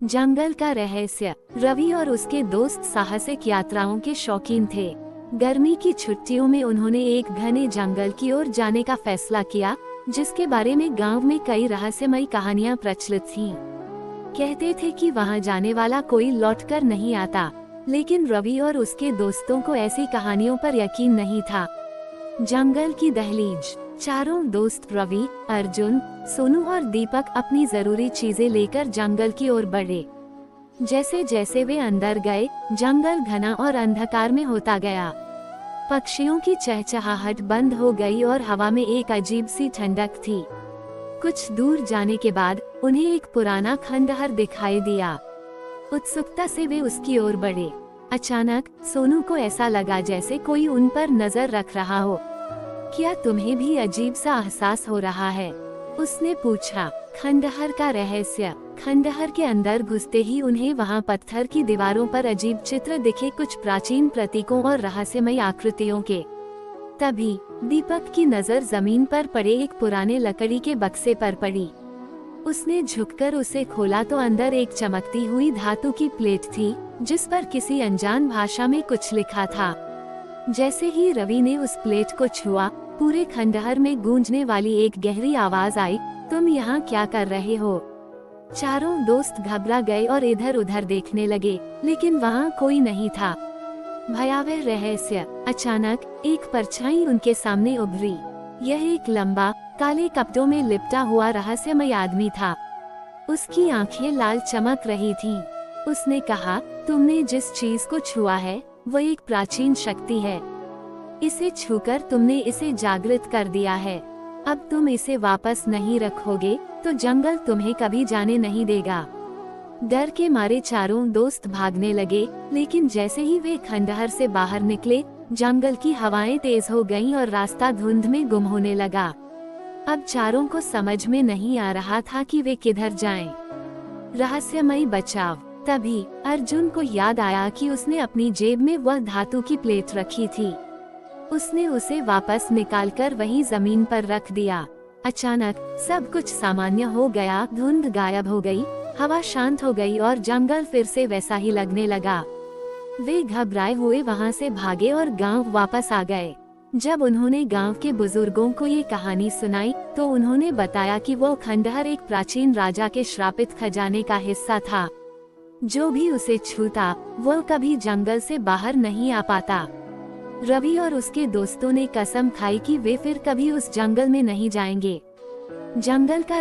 जंगल का रहस्य। रवि और उसके दोस्त साहसिक यात्राओं के शौकीन थे। गर्मी की छुट्टियों में उन्होंने एक घने जंगल की ओर जाने का फैसला किया, जिसके बारे में गांव में कई रहस्यमयी कहानियां प्रचलित थीं। कहते थे कि वहां जाने वाला कोई लौटकर नहीं आता, लेकिन रवि और उसके दोस्तों को ऐसी कहानियों पर यकीन नहीं था। जंगल की दहलीज। चारों दोस्त रवि, अर्जुन, सोनू और दीपक अपनी जरूरी चीजें लेकर जंगल की ओर बढ़े। जैसे जैसे वे अंदर गए, जंगल घना और अंधकार में होता गया। पक्षियों की चहचहाहट बंद हो गई और हवा में एक अजीब सी ठंडक थी। कुछ दूर जाने के बाद उन्हें एक पुराना खंडहर दिखाई दिया। उत्सुकता से वे उसकी ओर बढ़े। अचानक सोनू को ऐसा लगा जैसे कोई उन पर नजर रख रहा हो। क्या तुम्हें भी अजीब सा एहसास हो रहा है? उसने पूछा। खंडहर का रहस्य। खंडहर के अंदर घुसते ही उन्हें वहां पत्थर की दीवारों पर अजीब चित्र दिखे, कुछ प्राचीन प्रतीकों और रहस्यमयी आकृतियों के। तभी दीपक की नजर जमीन पर पड़े एक पुराने लकड़ी के बक्से पर पड़ी। उसने झुककर उसे खोला तो अंदर एक चमकती हुई धातु की प्लेट थी, जिस पर किसी अनजान भाषा में कुछ लिखा था। जैसे ही रवि ने उस प्लेट को छुआ, पूरे खंडहर में गूंजने वाली एक गहरी आवाज आई, तुम यहाँ क्या कर रहे हो? चारों दोस्त घबरा गए और इधर उधर देखने लगे, लेकिन वहाँ कोई नहीं था। भयावह रहस्य। अचानक एक परछाई उनके सामने उभरी। यह एक लंबा, काले कपड़ों में लिपटा हुआ रहस्यमय आदमी था। उसकी आंखें लाल चमक रही थीं। उसने कहा, तुमने जिस चीज को छुआ है वो एक प्राचीन शक्ति है। इसे छूकर तुमने इसे जागृत कर दिया है। अब तुम इसे वापस नहीं रखोगे तो जंगल तुम्हें कभी जाने नहीं देगा। डर के मारे चारों दोस्त भागने लगे, लेकिन जैसे ही वे खंडहर से बाहर निकले, जंगल की हवाएं तेज हो गईं और रास्ता धुंध में गुम होने लगा। अब चारों को समझ में नहीं आ रहा था कि वे किधर जाएं। रहस्यमयी बचाव। तभी अर्जुन को याद आया कि उसने अपनी जेब में वह धातु की प्लेट रखी थी। उसने उसे वापस निकालकर वहीं जमीन पर रख दिया। अचानक सब कुछ सामान्य हो गया। धुंध गायब हो गई, हवा शांत हो गई और जंगल फिर से वैसा ही लगने लगा। वे घबराए हुए वहां से भागे और गांव वापस आ गए। जब उन्होंने गांव के बुजुर्गों को ये कहानी सुनाई, तो उन्होंने बताया कि वो खंडहर एक प्राचीन राजा के श्रापित खजाने का हिस्सा था। जो भी उसे छूता, वो कभी जंगल से बाहर नहीं आ पाता। रवि और उसके दोस्तों ने कसम खाई कि वे फिर कभी उस जंगल में नहीं जाएंगे। जंगल का